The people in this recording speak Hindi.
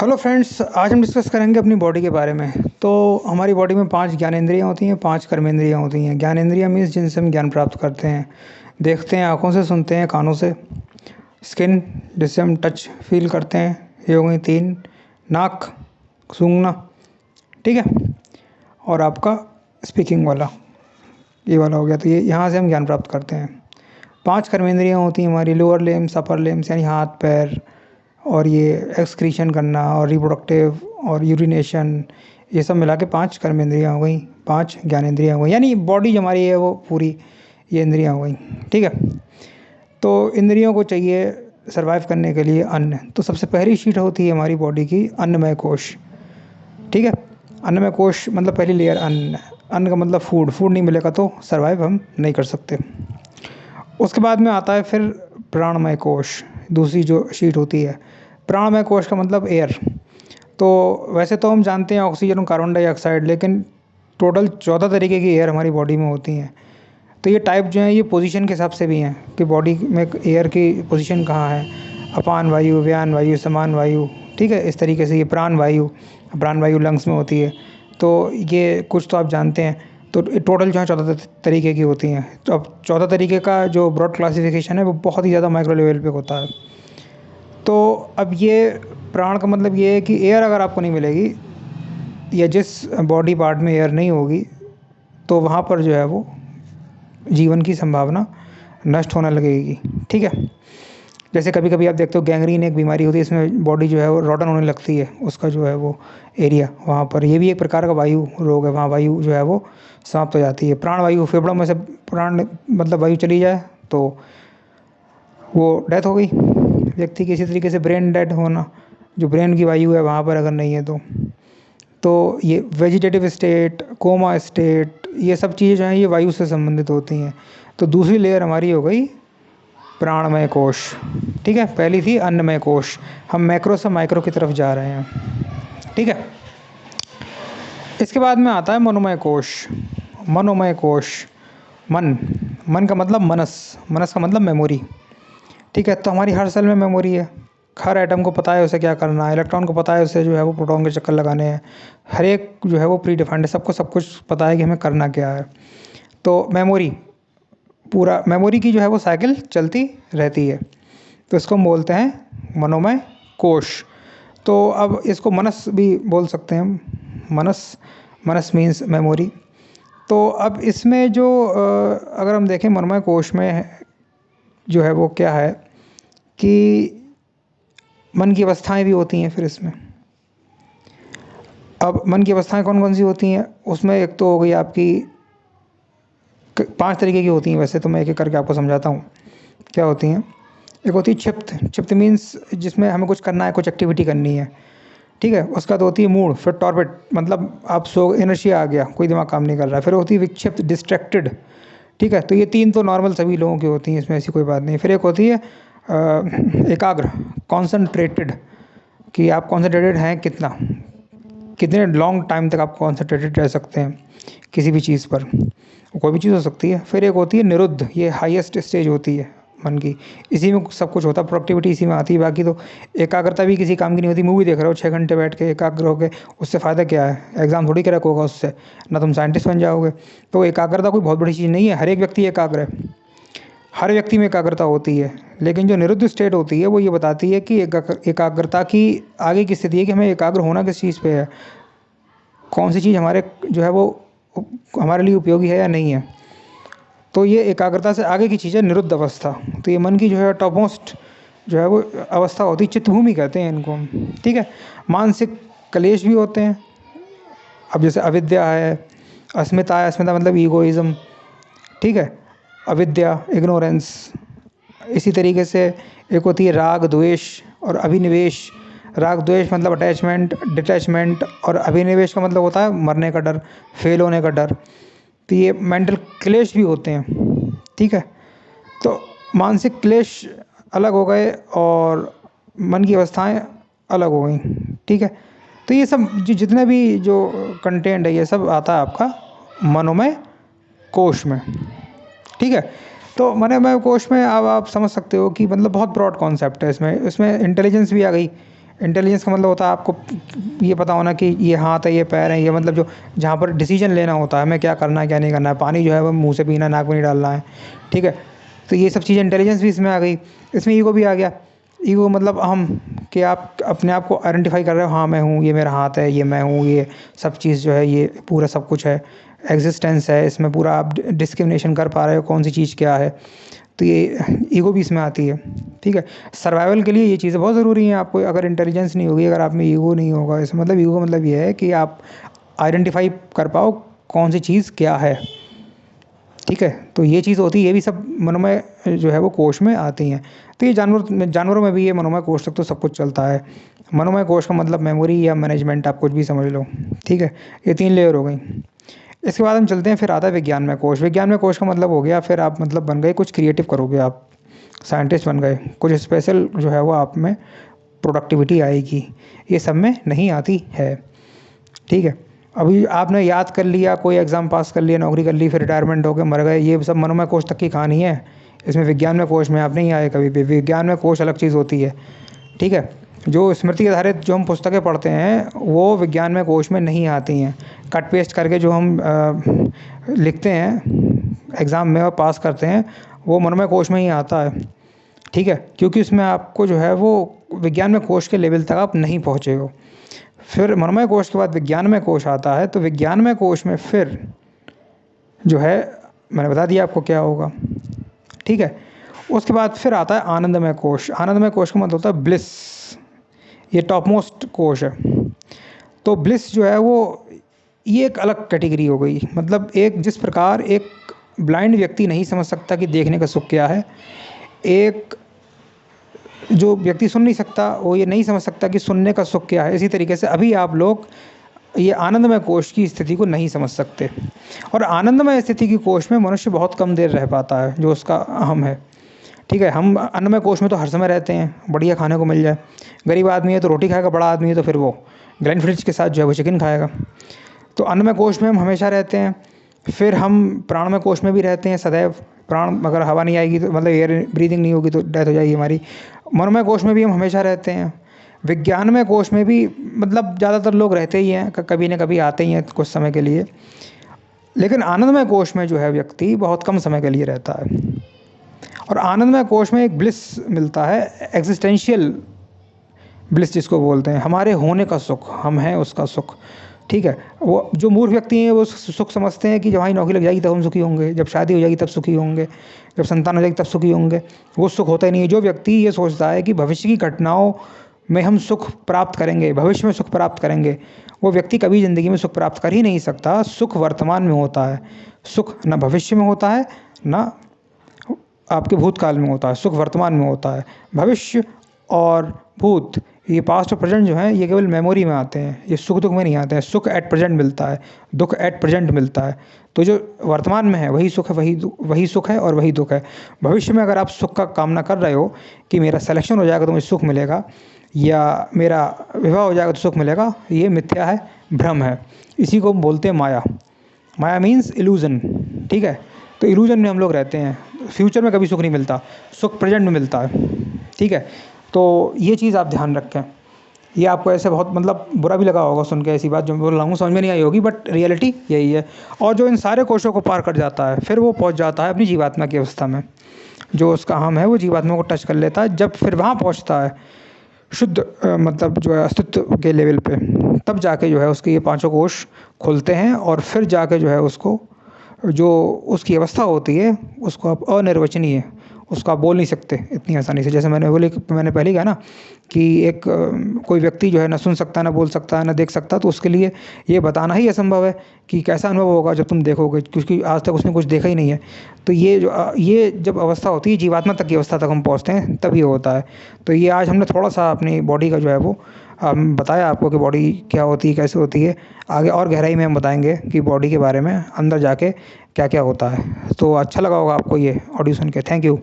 हेलो फ्रेंड्स, आज हम डिस्कस करेंगे अपनी बॉडी के बारे में। तो हमारी बॉडी में 5 ज्ञानेंद्रियाँ होती हैं, 5 कर्मेंद्रियाँ होती हैं। ज्ञानेंद्रियाँ मीन्स जिनसे हम ज्ञान प्राप्त करते हैं, देखते हैं आँखों से, सुनते हैं कानों से। स्किन, जिससे हम टच फील करते हैं, ये हो गई 3। नाक, सूंघना, ठीक है। और आपका स्पीकिंग वाला, ये वाला हो गया। तो ये यहाँ से हम ज्ञान प्राप्त करते हैं। 5 कर्मेंद्रियाँ होती हैं हमारी, लोअर लिम्स, अपर लिम्स यानी हाथ पैर, और ये एक्सक्रीशन करना और रिप्रोडक्टिव और यूरिनेशन, ये सब मिला के 5 कर्मेंद्रियाँ हो गई, 5 ज्ञानेंद्रियाँ हो गई। यानी बॉडी जो हमारी है वो पूरी ये इंद्रियाँ हो गई, ठीक है। तो इंद्रियों को चाहिए सर्वाइव करने के लिए अन्न। तो सबसे पहली शीट होती है हमारी बॉडी की अन्नमय कोश, ठीक है। अन्नमय कोश मतलब पहली लेयर अन्न। अन्न का मतलब फूड। फूड नहीं मिलेगा तो सर्वाइव हम नहीं कर सकते। उसके बाद में आता है फिर प्राणमय कोश, दूसरी जो शीट होती है। प्राणमय कोश का मतलब एयर। तो वैसे तो हम जानते हैं ऑक्सीजन और कार्बन डाइऑक्साइड, लेकिन टोटल 14 तरीके की एयर हमारी बॉडी में होती हैं। तो ये टाइप जो हैं ये पोजीशन के हिसाब से भी हैं कि बॉडी में एयर की पोजीशन कहाँ है। अपान वायु, व्यान वायु, समान वायु, ठीक है। इस तरीके से ये प्राण वायु लंग्स में होती है। तो ये कुछ तो आप जानते हैं। तो टोटल जो है 14 तरीके की होती हैं। तो अब 14 तरीके का जो ब्रॉड क्लासिफिकेशन है वो बहुत ही ज़्यादा माइक्रो लेवल पे होता है। तो अब ये प्राण का मतलब ये है कि एयर अगर आपको नहीं मिलेगी या जिस बॉडी पार्ट में एयर नहीं होगी तो वहाँ पर जो है वो जीवन की संभावना नष्ट होने लगेगी, ठीक है। जैसे कभी कभी आप देखते हो गैंग्रीन एक बीमारी होती है, इसमें बॉडी जो है वो रॉटन होने लगती है, उसका जो है वो एरिया वहाँ पर। ये भी एक प्रकार का वायु रोग है, वहाँ वायु जो है वो समाप्त हो जाती है। प्राण वायु, फेफड़ों में से प्राण मतलब वायु चली जाए तो वो डेथ हो गई व्यक्ति की। इसी तरीके से ब्रेन डेड होना, जो ब्रेन की वायु है वहाँ पर अगर नहीं है तो ये वेजिटेटिव स्टेट, कोमा स्टेट, ये सब चीज़ें जो हैं ये वायु से संबंधित होती हैं। तो दूसरी लेयर हमारी हो गई प्राणमय कोश, ठीक है। पहली थी अन्नमय कोश। हम मैक्रो से माइक्रो की तरफ जा रहे हैं, ठीक है। इसके बाद में आता है मनोमय कोश। मनोमय कोश, मन का मतलब मनस का मतलब मेमोरी, ठीक है। तो हमारी हर सेल में मेमोरी है। हर एटम को पता है उसे क्या करना है, इलेक्ट्रॉन को पता है उसे जो है वो प्रोटॉन के चक्कर लगाने हैं। हर एक जो है वो प्री डिफाइंड है, सबको सब कुछ पता है कि हमें करना क्या है। तो मेमोरी, पूरा मेमोरी की जो है वो साइकिल चलती रहती है। तो इसको हम बोलते हैं मनोमय कोश। तो अब इसको मनस भी बोल सकते हैं हम। मनस मीन्स मेमोरी। तो अब इसमें जो अगर हम देखें मनोमय कोश में जो है वो क्या है कि मन की अवस्थाएं भी होती हैं। फिर इसमें अब मन की अवस्थाएं कौन कौन सी होती हैं, उसमें एक तो हो गई आपकी 5 तरीके की होती हैं। वैसे तो मैं एक एक करके आपको समझाता हूँ क्या होती हैं। एक होती है क्षिप्त। क्षिप्त मीन्स जिसमें हमें कुछ करना है, कुछ एक्टिविटी करनी है, ठीक है। उसका तो होती है मूड। फिर टॉर्बिड मतलब आप सो, इनर्शिया आ गया, कोई दिमाग काम नहीं कर रहा है। फिर होती है विक्षिप्त, डिस्ट्रैक्टेड, ठीक है। तो ये 3 तो नॉर्मल सभी लोगों की होती हैं, इसमें ऐसी कोई बात नहीं। फिर एक होती है एकाग्र, कॉन्सनट्रेटेड, कि आप कॉन्सनट्रेटेड हैं कितने लॉन्ग टाइम तक आप कॉन्सनट्रेटेड रह सकते हैं किसी भी चीज़ पर, कोई भी चीज़ हो सकती है। फिर एक होती है निरुद्ध, ये हाईएस्ट स्टेज होती है मन की। इसी में सब कुछ होता है, प्रोडक्टिविटी इसी में आती है। बाकी तो एकाग्रता भी किसी काम की नहीं होती। मूवी देख रहे हो 6 घंटे बैठ के एकाग्र हो गए, उससे फ़ायदा क्या है? एग्ज़ाम थोड़ी क्रैक होगा उससे, ना तुम साइंटिस्ट बन जाओगे। तो एकाग्रता कोई बहुत बड़ी चीज़ नहीं है। हर एक व्यक्ति एकाग्र है, हर व्यक्ति में एकाग्रता होती है। लेकिन जो निरुद्ध स्टेट होती है वो ये बताती है कि एकाग्रता की आगे की स्थिति है कि हमें एकाग्र होना किस चीज़ पे है, कौन सी चीज़ हमारे जो है वो हमारे लिए उपयोगी है या नहीं है। तो ये एकाग्रता से आगे की चीज़ है निरुद्ध अवस्था। तो ये मन की जो है टॉप मोस्ट जो है वो अवस्था होती है, चित्तभूमि कहते हैं इनको हम, ठीक है। मानसिक क्लेश भी होते हैं। अब जैसे अविद्या है, अस्मिता है। अस्मिता मतलब ईगोइज़म, ठीक है। अविद्या, इग्नोरेंस। इसी तरीके से एक होती है राग द्वेष और अभिनिवेश। राग द्वेष मतलब अटैचमेंट, डिटैचमेंट, और अभिनिवेश का मतलब होता है मरने का डर, फेल होने का डर। तो ये मेंटल क्लेश भी होते हैं, ठीक है। तो मानसिक क्लेश अलग हो गए और मन की अवस्थाएं अलग हो गई, ठीक है। तो ये सब जितने भी जो कंटेंट है ये सब आता है आपका मनोमय कोश में, ठीक है। तो मनोमय कोश में अब आप समझ सकते हो कि मतलब बहुत ब्रॉड कॉन्सेप्ट है इसमें। इसमें इंटेलिजेंस भी आ गई, इंटेलिजेंस का मतलब होता है आपको ये पता होना कि ये हाथ है, ये पैर है, ये मतलब जो जहाँ पर डिसीजन लेना होता है, हमें क्या करना है, क्या नहीं करना है। पानी जो है वो मुँह से पीना, नाक में नहीं डालना है, ठीक है? तो ये सब चीज़ें इंटेलिजेंस भी इसमें आ गई। इसमें ईगो भी आ गया। ईगो मतलब हम, कि आप अपने आप को आइडेंटिफ़ाई कर रहे हो, हाँ, मैं हूँ, ये मेरा हाथ है, ये मैं हूँ, ये सब चीज़ जो है, ये पूरा सब कुछ है, एक्ज़िस्टेंस है, इसमें पूरा आप डिस्क्रिमिनेशन कर पा रहे हो कौन-सी चीज़ क्या है। तो ये ईगो भी इसमें आती है, ठीक है? सर्वाइवल के लिए ये चीज़ें बहुत ज़रूरी हैं। आपको अगर इंटेलिजेंस नहीं होगी, अगर आप में ईगो नहीं होगा, इसका मतलब ईगो का मतलब ये है कि आप आइडेंटिफ़ाई कर पाओ कौन-सी चीज़ क्या है, ठीक है? तो ये चीज़ होती है, ये भी सब मनोमय जो है वो कोश में आती हैं। तो ये जानवरों में भी ये मनोमय कोश तक तो सब कुछ चलता है। मनोमय कोश का मतलब मेमोरी या मैनेजमेंट, आप कुछ भी समझ लो, ठीक है? ये 3 लेयर हो गई। इसके बाद हम चलते हैं, फिर आता है विज्ञानमय कोश। विज्ञानमय कोश का मतलब हो गया, फिर आप मतलब बन गए, कुछ क्रिएटिव करोगे आप, साइंटिस्ट बन गए, कुछ स्पेशल जो है वो आप में प्रोडक्टिविटी आएगी। ये सब में नहीं आती है, ठीक है? अभी आपने याद कर लिया, कोई एग्ज़ाम पास कर लिया, नौकरी कर ली, फिर रिटायरमेंट हो के मर गए, ये सब मनोमय कोश तक की कहानी है। इसमें विज्ञानमय कोश में आप नहीं आए कभी भी। विज्ञानमय कोश अलग चीज़ होती है, ठीक है? जो स्मृति आधारित जो हम पुस्तकें पढ़ते हैं, वो विज्ञानमय कोश में नहीं आती हैं। कट पेस्ट करके जो हम लिखते हैं एग्ज़ाम में और पास करते हैं, वो मनोमय कोश में ही आता है, ठीक है? क्योंकि उसमें आपको जो है वो विज्ञानमय कोश के लेवल तक आप नहीं पहुँचे हो। फिर मनोमय कोश के बाद विज्ञानमय कोश आता है, तो विज्ञानमय कोश में फिर जो है, मैंने बता दिया आपको क्या होगा, ठीक है? उसके बाद फिर आता है आनंदमय कोश। आनंदमय कोश का मतलब होता है ब्लिस, ये टॉप मोस्ट कोश है। तो ब्लिस जो है वो, ये एक अलग कैटेगरी हो गई। मतलब एक, जिस प्रकार एक ब्लाइंड व्यक्ति नहीं समझ सकता कि देखने का सुख क्या है, एक जो व्यक्ति सुन नहीं सकता, वो ये नहीं समझ सकता कि सुनने का सुख क्या है। इसी तरीके से अभी आप लोग ये आनंदमय कोश की स्थिति को नहीं समझ सकते। और आनंदमय स्थिति की कोश में मनुष्य बहुत कम देर रह पाता है, जो उसका अहम है, ठीक है? हम अन्नमय कोश में तो हर समय रहते हैं, बढ़िया खाने को मिल जाए। गरीब आदमी है तो रोटी खाएगा, बड़ा आदमी है तो फिर वो ग्लैन फ्रिज के साथ जो है वो चिकन खाएगा। तो अन्नमय कोश में हम हमेशा रहते हैं। फिर हम प्राणमय कोश में भी रहते हैं सदैव। प्राण, अगर हवा नहीं आएगी तो मतलब एयर ब्रीदिंग नहीं होगी तो डेथ हो जाएगी हमारी। मनोमय कोश में भी हम हमेशा रहते हैं। विज्ञानमय कोश में भी मतलब ज़्यादातर लोग रहते ही हैं, कभी न कभी आते ही हैं कुछ समय के लिए। लेकिन आनंदमय कोश में जो है व्यक्ति बहुत कम समय के लिए रहता है। और आनंदमय कोश में एक ब्लिस मिलता है, एग्जिस्टेंशियल ब्लिस जिसको बोलते हैं, हमारे होने का सुख, हम हैं उसका सुख, ठीक है? वो जो मूर्ख व्यक्ति हैं वो सुख समझते हैं कि जब हमारी नौकरी लग जाएगी तब हम सुखी होंगे, जब शादी हो जाएगी तब सुखी होंगे, जब संतान हो जाएगी तब सुखी होंगे। वो सुख होता ही नहीं है। जो व्यक्ति ये सोचता है कि भविष्य की घटनाओं में हम सुख प्राप्त करेंगे, भविष्य में सुख प्राप्त करेंगे, वो व्यक्ति कभी ज़िंदगी में सुख प्राप्त कर ही नहीं सकता। सुख वर्तमान में होता है, सुख ना भविष्य में होता है, ना आपके भूतकाल में होता है, सुख वर्तमान में होता है। भविष्य और भूत, ये पास्ट और प्रेजेंट जो है, ये केवल मेमोरी में आते हैं, ये सुख दुख में नहीं आते हैं। सुख एट प्रेजेंट मिलता है, दुख एट प्रेजेंट मिलता है। तो जो वर्तमान में है वही सुख है, वही सुख है और वही दुख है। भविष्य में अगर आप सुख का कामना कर रहे हो कि मेरा सिलेक्शन हो जाएगा तो मुझे सुख मिलेगा, या मेरा विवाह हो जाएगा तो सुख मिलेगा, ये मिथ्या है, भ्रम है। इसी को हम बोलते हैं माया। माया मीन्स इल्यूज़न, ठीक है? तो इल्यूज़न में हम लोग रहते हैं। फ्यूचर में कभी सुख नहीं मिलता, सुख प्रेजेंट में मिलता है, ठीक है? तो ये चीज़ आप ध्यान रखें। ये आपको ऐसे बहुत मतलब बुरा भी लगा होगा सुन के, ऐसी बात जो मैं बोल रहा हूँ समझ में नहीं आई होगी, बट रियलिटी यही है। और जो इन सारे कोशों को पार कर जाता है, फिर वो पहुँच जाता है अपनी जीवात्मा की अवस्था में। जो उसका हम है वो जीवात्मा को टच कर लेता है। जब फिर वहाँ पहुँचता है शुद्ध मतलब जो है अस्तित्व के लेवल पे, तब जाके जो है उसके ये पांचों कोश खुलते हैं। और फिर जाके जो है उसको, जो उसकी अवस्था होती है, उसको आप अनिर्वचनीय, उसको आप बोल नहीं सकते इतनी आसानी से। जैसे मैंने पहले ही कहा ना कि एक कोई व्यक्ति जो है ना सुन सकता, ना बोल सकता, ना देख सकता, तो उसके लिए ये बताना ही असंभव है कि कैसा अनुभव होगा जब तुम देखोगे, क्योंकि आज तक उसने कुछ देखा ही नहीं है। तो ये जब अवस्था होती है, जीवात्मा तक की अवस्था तक हम पहुँचते हैं, तब ये होता है। तो ये आज हमने थोड़ा-सा अपनी बॉडी का जो है वो बताया आपको कि बॉडी क्या होती है, कैसे होती है। आगे और गहराई में हम बताएँगे कि बॉडी के बारे में अंदर जाके क्या-क्या होता है। तो अच्छा लगा होगा आपको ये ऑडियो सुन के। Thank you.